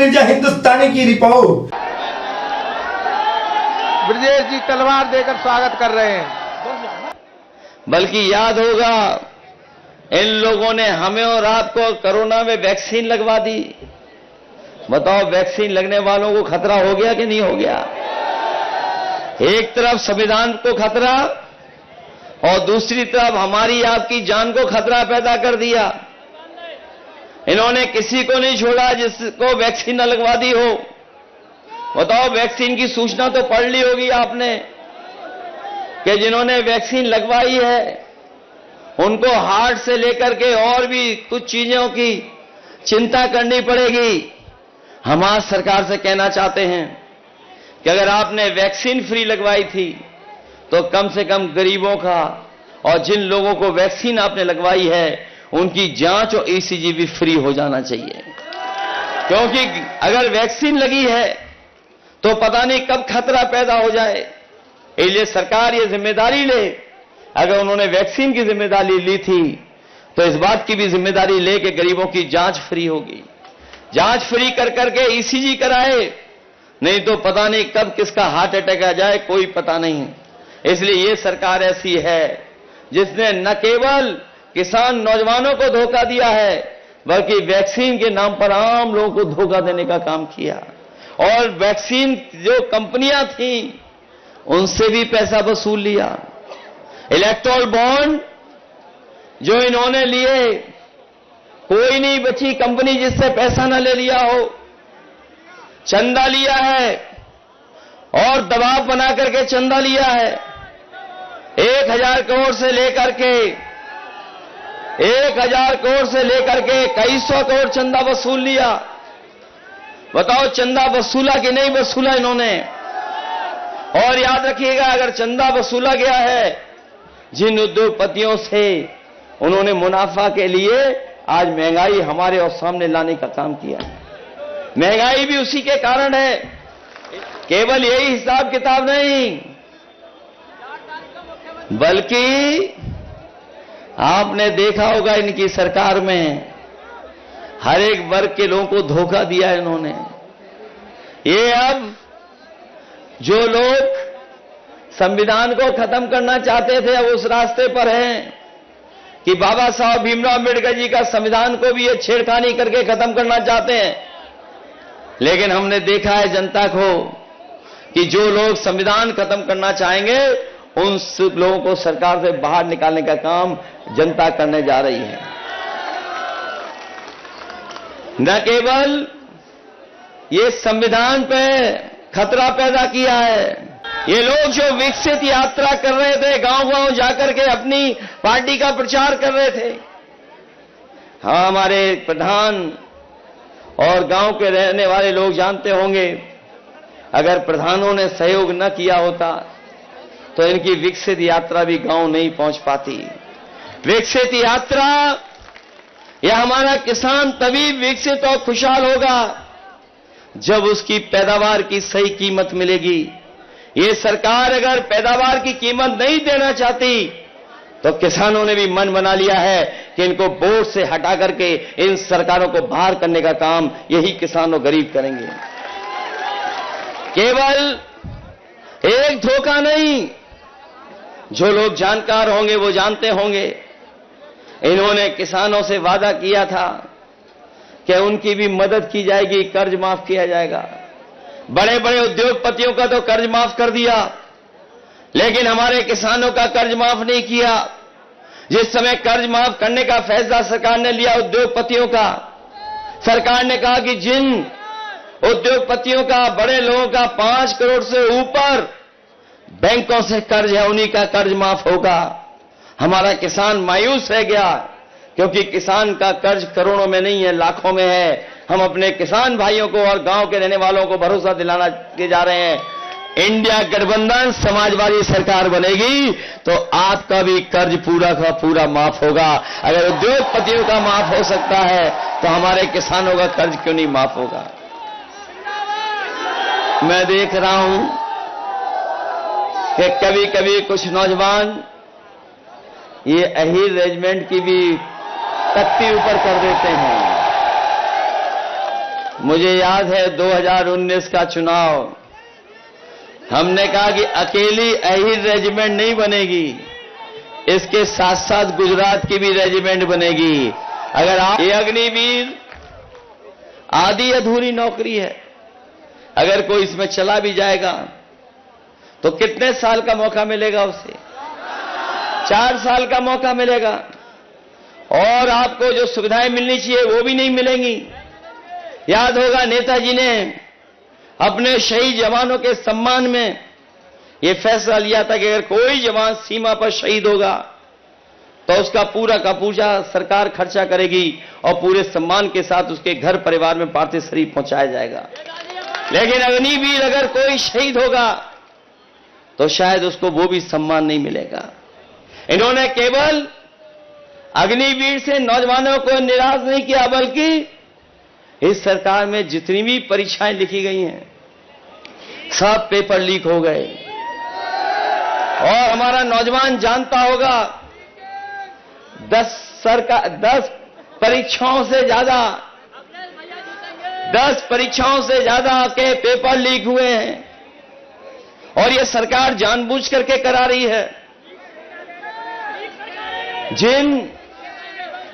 Media हिंदुस्तानी की report. Brajesh जी तलवार देकर स्वागत कर रहे हैं। बल्कि याद होगा इन लोगों ने हमें और आपको कोरोना में वैक्सीन लगवा दी। बताओ वैक्सीन लगने वालों को खतरा हो गया कि नहीं हो गया? एक तरफ संविधान को खतरा और दूसरी तरफ हमारी आपकी जान को खतरा पैदा कर दिया। इन्होंने किसी को नहीं छोड़ा जिसको वैक्सीन न लगवा दी हो। बताओ वैक्सीन की सूचना तो पढ़ ली होगी आपने कि जिन्होंने वैक्सीन लगवाई है उनको हार्ट से लेकर के और भी कुछ चीजों की चिंता करनी पड़ेगी। हम आज सरकार से कहना चाहते हैं कि अगर आपने वैक्सीन फ्री लगवाई थी तो कम से कम गरीबों का और जिन लोगों को वैक्सीन आपने लगवाई है उनकी जांच और ईसीजी भी फ्री हो जाना चाहिए। क्योंकि अगर वैक्सीन लगी है तो पता नहीं कब खतरा पैदा हो जाए। इसलिए सरकार ये जिम्मेदारी ले। अगर उन्होंने वैक्सीन की जिम्मेदारी ली थी तो इस बात की भी जिम्मेदारी ले कि गरीबों की जांच फ्री होगी। जांच फ्री कर करके ईसीजी कराए, नहीं तो पता नहीं कब किसका हार्ट अटैक आ जाए, कोई पता नहीं। इसलिए ये सरकार ऐसी है जिसने न केवल किसान नौजवानों को धोखा दिया है बल्कि वैक्सीन के नाम पर आम लोगों को धोखा देने का काम किया। और वैक्सीन जो कंपनियां थी उनसे भी पैसा वसूल लिया। इलेक्टोरल बॉन्ड जो इन्होंने लिए, कोई नहीं बची कंपनी जिससे पैसा न ले लिया हो। चंदा लिया है और दबाव बना करके चंदा लिया है। 1000 करोड़ से लेकर के 1000 करोड़ से लेकर के कई सौ करोड़ चंदा वसूल लिया। बताओ चंदा वसूला कि नहीं वसूला इन्होंने? और याद रखिएगा अगर चंदा वसूला गया है जिन उद्योगपतियों से उन्होंने मुनाफा के लिए आज महंगाई हमारे और सामने लाने का काम किया। महंगाई भी उसी के कारण है। केवल यही हिसाब किताब नहीं बल्कि आपने देखा होगा इनकी सरकार में हर एक वर्ग के लोगों को धोखा दिया इन्होंने। ये अब जो लोग संविधान को खत्म करना चाहते थे अब उस रास्ते पर हैं कि बाबा साहब भीमराव अम्बेडकर जी का संविधान को भी ये छेड़खानी करके खत्म करना चाहते हैं। लेकिन हमने देखा है जनता को कि जो लोग संविधान खत्म करना चाहेंगे उन लोगों को सरकार से बाहर निकालने का काम जनता करने जा रही है। न केवल ये संविधान पे खतरा पैदा किया है, ये लोग जो विकसित यात्रा कर रहे थे, गांव-गांव जाकर के अपनी पार्टी का प्रचार कर रहे थे। हाँ, हमारे प्रधान और गांव के रहने वाले लोग जानते होंगे अगर प्रधानों ने सहयोग न किया होता तो इनकी विकसित यात्रा भी गांव नहीं पहुंच पाती। विकसित यात्रा यह हमारा किसान तभी विकसित और खुशहाल होगा जब उसकी पैदावार की सही कीमत मिलेगी। ये सरकार अगर पैदावार की कीमत नहीं देना चाहती तो किसानों ने भी मन बना लिया है कि इनको बोर्ड से हटा करके इन सरकारों को बाहर करने का काम यही किसान और गरीब करेंगे। केवल एक धोखा नहीं, जो लोग जानकार होंगे वो जानते होंगे इन्होंने किसानों से वादा किया था कि उनकी भी मदद की जाएगी, कर्ज माफ किया जाएगा। बड़े बड़े उद्योगपतियों का तो कर्ज माफ कर दिया लेकिन हमारे किसानों का कर्ज माफ नहीं किया। जिस समय कर्ज माफ करने का फैसला सरकार ने लिया उद्योगपतियों का, सरकार ने कहा कि जिन उद्योगपतियों का, बड़े लोगों का 5 करोड़ से ऊपर बैंकों से कर्ज है उन्हीं का कर्ज माफ होगा। हमारा किसान मायूस रह गया क्योंकि किसान का कर्ज करोड़ों में नहीं है, लाखों में है। हम अपने किसान भाइयों को और गांव के रहने वालों को भरोसा दिलाना के जा रहे हैं इंडिया गठबंधन समाजवादी सरकार बनेगी तो आपका भी कर्ज पूरा का पूरा माफ होगा। अगर उद्योगपतियों का माफ हो सकता है तो हमारे किसानों का कर्ज क्यों नहीं माफ होगा? मैं देख रहा हूं कि कभी कभी कुछ नौजवान ये अहीर रेजिमेंट की भी तख्ती ऊपर कर देते हैं। मुझे याद है 2019 का चुनाव, हमने कहा कि अकेली अहिर रेजिमेंट नहीं बनेगी, इसके साथ साथ गुजरात की भी रेजिमेंट बनेगी। अगर आप ये अग्निवीर आधी अधूरी नौकरी है, अगर कोई इसमें चला भी जाएगा तो कितने साल का मौका मिलेगा उसे? 4 साल का मौका मिलेगा, और आपको जो सुविधाएं मिलनी चाहिए वो भी नहीं मिलेंगी। याद होगा नेताजी ने अपने शहीद जवानों के सम्मान में यह फैसला लिया था कि अगर कोई जवान सीमा पर शहीद होगा तो उसका पूरा का पूरा सरकार खर्चा करेगी और पूरे सम्मान के साथ उसके घर परिवार में पार्थिव शरीर पहुंचाया जाएगा। लेकिन अग्निवीर अगर कोई शहीद होगा तो शायद उसको वो भी सम्मान नहीं मिलेगा। इन्होंने केवल अग्निवीर से नौजवानों को निराश नहीं किया, बल्कि इस सरकार में जितनी भी परीक्षाएं लिखी गई हैं सब पेपर लीक हो गए। और हमारा नौजवान जानता होगा 10 परीक्षाओं से ज्यादा के पेपर लीक हुए हैं, और यह सरकार जानबूझ करके करा रही है। जिन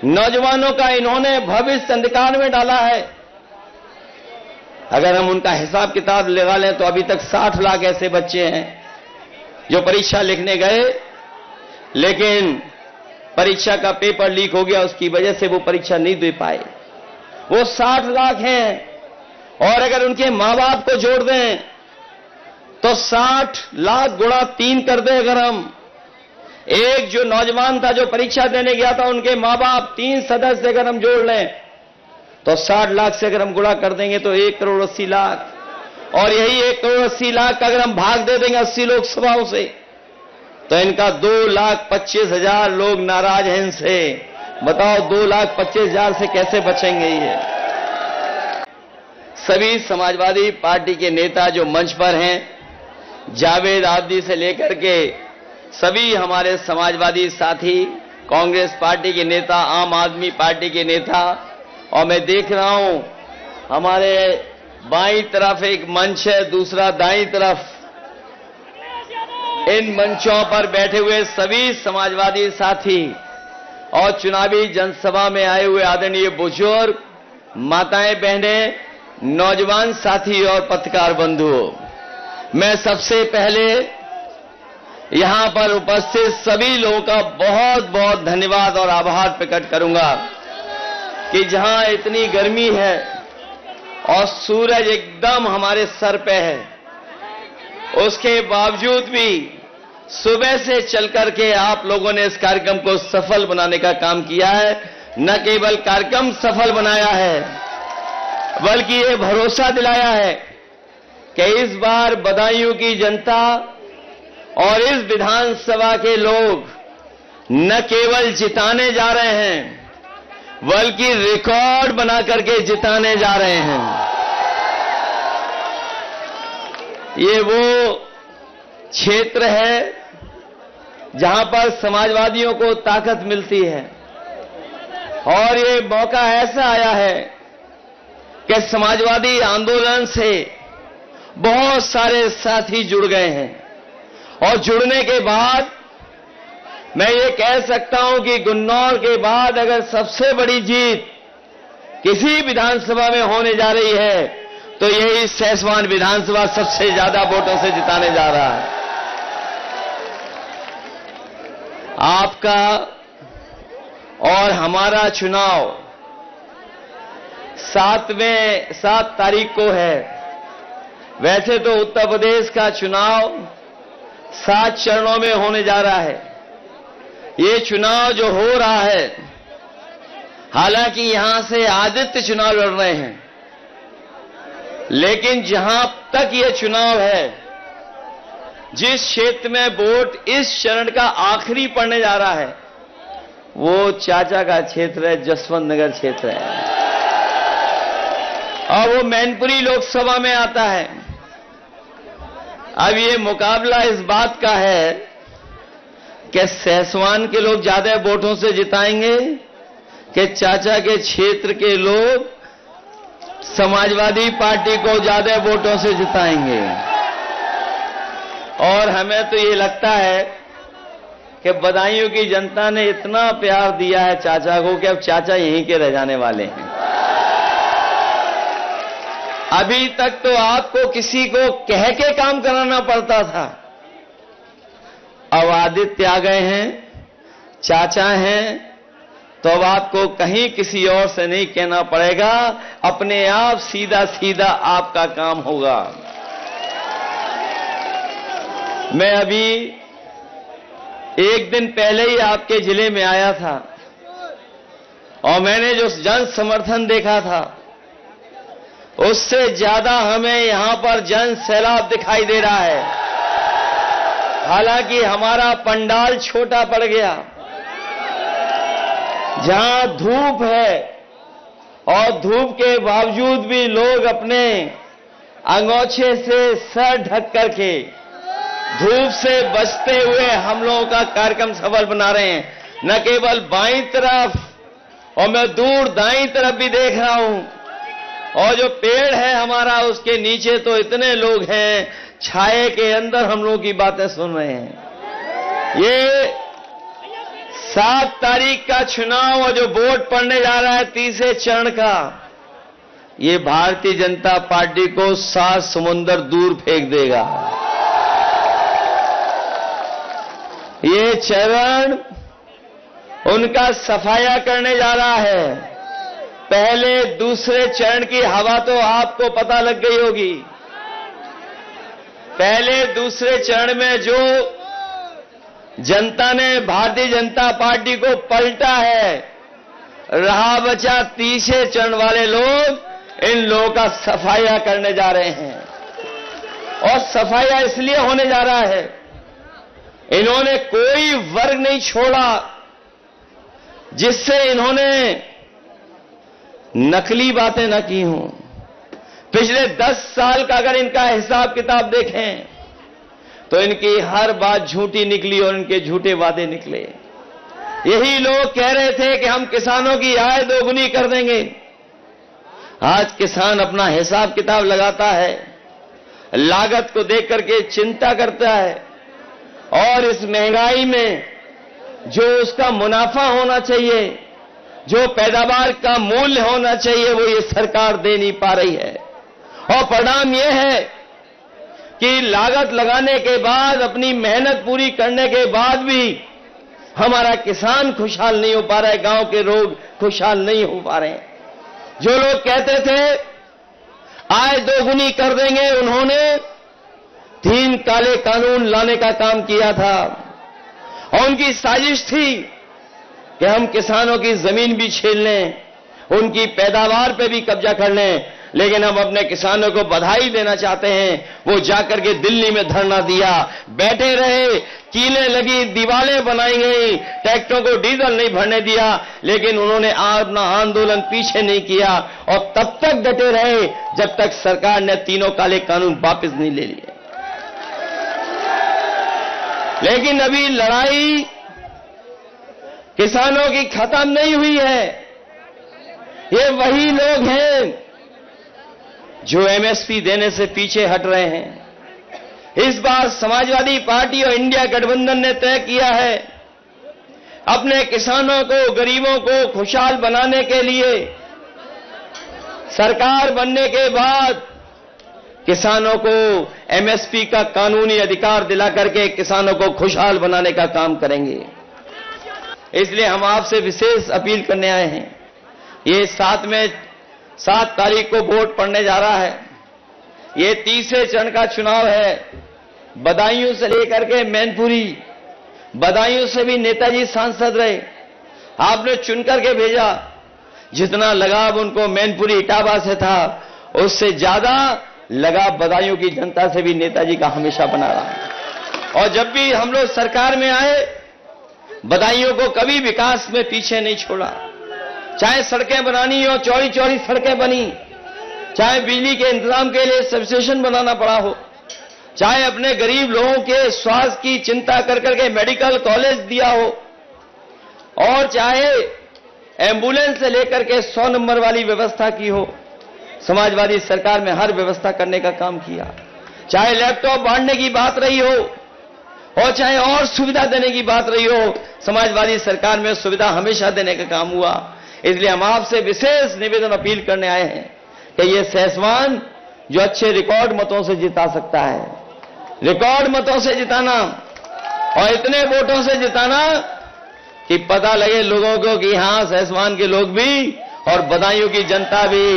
नौजवानों का इन्होंने भविष्य अंधकार में डाला है, अगर हम उनका हिसाब किताब लगा लें तो अभी तक 60 लाख ऐसे बच्चे हैं जो परीक्षा लिखने गए, लेकिन परीक्षा का पेपर लीक हो गया, उसकी वजह से वो परीक्षा नहीं दे पाए। वो 60 लाख हैं, और अगर उनके मां बाप को जोड़ दें तो 60 लाख गुणा 3 कर दें। अगर हम एक जो नौजवान था जो परीक्षा देने गया था, उनके मां बाप 3 सदस्य अगर हम जोड़ लें तो 60 लाख से अगर हम गुणा कर देंगे तो 1 करोड़ 80 लाख, और यही 1 करोड़ 80 लाख का अगर हम भाग दे देंगे 80 लोकसभाओं से, तो इनका 2,25,000 लोग नाराज हैं इनसे। बताओ 2,25,000 से कैसे बचेंगे ये? सभी समाजवादी पार्टी के नेता जो मंच पर हैं, जावेद आबदी से लेकर के सभी हमारे समाजवादी साथी, कांग्रेस पार्टी के नेता, आम आदमी पार्टी के नेता, और मैं देख रहा हूं हमारे बाईं तरफ एक मंच है, दूसरा दाईं तरफ। इन मंचों पर बैठे हुए सभी समाजवादी साथी और चुनावी जनसभा में आए हुए आदरणीय बुजुर्ग, माताएं, बहनें, नौजवान साथी और पत्रकार बंधुओं, मैं सबसे पहले यहां पर उपस्थित सभी लोगों का बहुत बहुत धन्यवाद और आभार प्रकट करूंगा कि जहां इतनी गर्मी है और सूरज एकदम हमारे सर पे है, उसके बावजूद भी सुबह से चल करके आप लोगों ने इस कार्यक्रम को सफल बनाने का काम किया है। न केवल कार्यक्रम सफल बनाया है, बल्कि ये भरोसा दिलाया है कि इस बार बदायूं की जनता और इस विधानसभा के लोग न केवल जिताने जा रहे हैं, बल्कि रिकॉर्ड बना करके जिताने जा रहे हैं। ये वो क्षेत्र है जहां पर समाजवादियों को ताकत मिलती है, और ये मौका ऐसा आया है कि समाजवादी आंदोलन से बहुत सारे साथी जुड़ गए हैं, और जुड़ने के बाद मैं ये कह सकता हूं कि गुन्नौर के बाद अगर सबसे बड़ी जीत किसी विधानसभा में होने जा रही है तो यही सैसवान विधानसभा सबसे ज्यादा वोटों से जिताने जा रहा है। आपका और हमारा चुनाव 7 तारीख को है। वैसे तो उत्तर प्रदेश का चुनाव 7 चरणों में होने जा रहा है। ये चुनाव जो हो रहा है, हालांकि यहां से आदित्य चुनाव लड़ रहे हैं, लेकिन जहां तक ये चुनाव है, जिस क्षेत्र में वोट इस चरण का आखिरी पड़ने जा रहा है, वो चाचा का क्षेत्र है, जसवंत नगर क्षेत्र है, और वो मैनपुरी लोकसभा में आता है। अब ये मुकाबला इस बात का है कि सैसवान के लोग ज्यादा वोटों से जिताएंगे कि चाचा के क्षेत्र के लोग समाजवादी पार्टी को ज्यादा वोटों से जिताएंगे। और हमें तो ये लगता है कि बदायूं की जनता ने इतना प्यार दिया है चाचा को कि अब चाचा यहीं के रह जाने वाले हैं। अभी तक तो आपको किसी को कह के काम कराना पड़ता था, अब आदित्य आ गए हैं, चाचा हैं, तो अब आपको कहीं किसी और से नहीं कहना पड़ेगा, अपने आप सीधा सीधा आपका काम होगा। मैं अभी एक दिन पहले ही आपके जिले में आया था और मैंने जो जन समर्थन देखा था उससे ज्यादा हमें यहां पर जन सैलाब दिखाई दे रहा है। हालांकि हमारा पंडाल छोटा पड़ गया, जहां धूप है और धूप के बावजूद भी लोग अपने अंगोछे से सर ढक करके धूप से बचते हुए हम लोगों का कार्यक्रम सफल बना रहे हैं। न केवल बाईं तरफ और मैं दूर दाईं तरफ भी देख रहा हूं, और जो पेड़ है हमारा उसके नीचे तो इतने लोग हैं, छाए के अंदर हम लोगों की बातें सुन रहे हैं। ये 7 तारीख का चुनाव और जो वोट पड़ने जा रहा है तीसरे चरण का, ये भारतीय जनता पार्टी को 7 समुंदर दूर फेंक देगा। ये चरण उनका सफाया करने जा रहा है। पहले दूसरे चरण की हवा तो आपको पता लग गई होगी। पहले दूसरे चरण में जो जनता ने भारतीय जनता पार्टी को पलटा है, रहा बचा तीसरे चरण वाले लोग इन लोगों का सफाया करने जा रहे हैं। और सफाया इसलिए होने जा रहा है, इन्होंने कोई वर्ग नहीं छोड़ा जिससे इन्होंने नकली बातें न की हों। पिछले 10 साल का अगर इनका हिसाब किताब देखें तो इनकी हर बात झूठी निकली और इनके झूठे वादे निकले। यही लोग कह रहे थे कि हम किसानों की आय दोगुनी कर देंगे। आज किसान अपना हिसाब किताब लगाता है, लागत को देख करके चिंता करता है, और इस महंगाई में जो उसका मुनाफा होना चाहिए, जो पैदावार का मूल्य होना चाहिए, वो ये सरकार दे नहीं पा रही है। और परिणाम ये है कि लागत लगाने के बाद, अपनी मेहनत पूरी करने के बाद भी हमारा किसान खुशहाल नहीं हो पा रहा है, गांव के लोग खुशहाल नहीं हो पा रहे हैं। जो लोग कहते थे आय दोगुनी कर देंगे, उन्होंने 3 काले कानून लाने का काम किया था और उनकी साजिश थी कि हम किसानों की जमीन भी छीन लें, उनकी पैदावार पे भी कब्जा कर लें। लेकिन हम अपने किसानों को बधाई देना चाहते हैं, वो जाकर के दिल्ली में धरना दिया, बैठे रहे, कीलें लगी, दीवारें बनाई गई, ट्रैक्टरों को डीजल नहीं भरने दिया, लेकिन उन्होंने अपना आंदोलन पीछे नहीं किया और तब तक डटे रहे जब तक सरकार ने 3 काले कानून वापस नहीं ले लिए। लेकिन अभी लड़ाई किसानों की खत्म नहीं हुई है। ये वही लोग हैं जो एमएसपी देने से पीछे हट रहे हैं। इस बार समाजवादी पार्टी और इंडिया गठबंधन ने तय किया है अपने किसानों को, गरीबों को खुशहाल बनाने के लिए सरकार बनने के बाद किसानों को एमएसपी का कानूनी अधिकार दिला करके किसानों को खुशहाल बनाने का काम करेंगे। इसलिए हम आपसे विशेष अपील करने आए हैं। ये 7 तारीख को वोट पड़ने जा रहा है। ये तीसरे चरण का चुनाव है। बदायूं से लेकर के मैनपुरी, बदायूं से भी नेताजी सांसद रहे, आपने चुनकर के भेजा। जितना लगाव उनको मैनपुरी इटावा से था, उससे ज्यादा लगाव बदायूं की जनता से भी नेताजी का हमेशा बना रहा है। और जब भी हम लोग सरकार में आए, बदायूं को कभी विकास में पीछे नहीं छोड़ा। चाहे सड़कें बनानी हो, चौड़ी चौड़ी सड़कें बनी, चाहे बिजली के इंतजाम के लिए सबस्टेशन बनाना पड़ा हो, चाहे अपने गरीब लोगों के स्वास्थ्य की चिंता कर करके मेडिकल कॉलेज दिया हो, और चाहे एम्बुलेंस से लेकर के 100 नंबर वाली व्यवस्था की हो। समाजवादी सरकार में हर व्यवस्था करने का काम किया। चाहे लैपटॉप बांटने की बात रही हो और चाहे और सुविधा देने की बात रही हो, समाजवादी सरकार में सुविधा हमेशा देने का काम हुआ। इसलिए हम आपसे विशेष निवेदन अपील करने आए हैं कि ये सेसवान जो अच्छे रिकॉर्ड मतों से जिता सकता है, रिकॉर्ड मतों से जिताना और इतने वोटों से जिताना कि पता लगे लोगों को कि हां सेसवान के लोग भी और बदायूं की जनता भी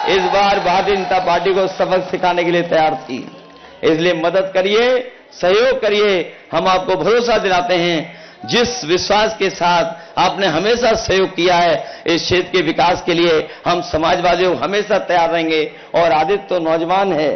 इस बार भारतीय जनता पार्टी को सबक सिखाने के लिए तैयार थी। इसलिए मदद करिए, सहयोग करिए। हम आपको भरोसा दिलाते हैं, जिस विश्वास के साथ आपने हमेशा सहयोग किया है इस क्षेत्र के विकास के लिए, हम समाजवादी हमेशा तैयार रहेंगे। और आदित्य तो नौजवान है,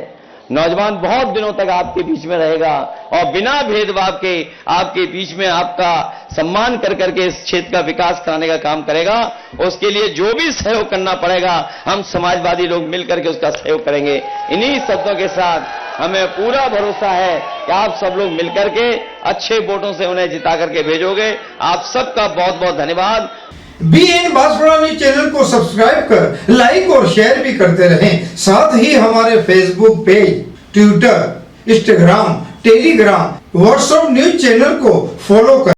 नौजवान बहुत दिनों तक आपके बीच में रहेगा और बिना भेदभाव के आपके बीच में आपका सम्मान कर करके इस क्षेत्र का विकास कराने का काम करेगा। उसके लिए जो भी सहयोग करना पड़ेगा, हम समाजवादी लोग मिलकर के उसका सहयोग करेंगे। इन्हीं शब्दों के साथ हमें पूरा भरोसा है कि आप सब लोग मिलकर के अच्छे वोटों से उन्हें जिता करके भेजोगे। आप सबका बहुत बहुत धन्यवाद। BN बांसवाड़ा न्यूज चैनल को सब्सक्राइब कर लाइक और शेयर भी करते रहें। साथ ही हमारे Facebook page, Twitter, Instagram, Telegram, WhatsApp news channel को फॉलो करें।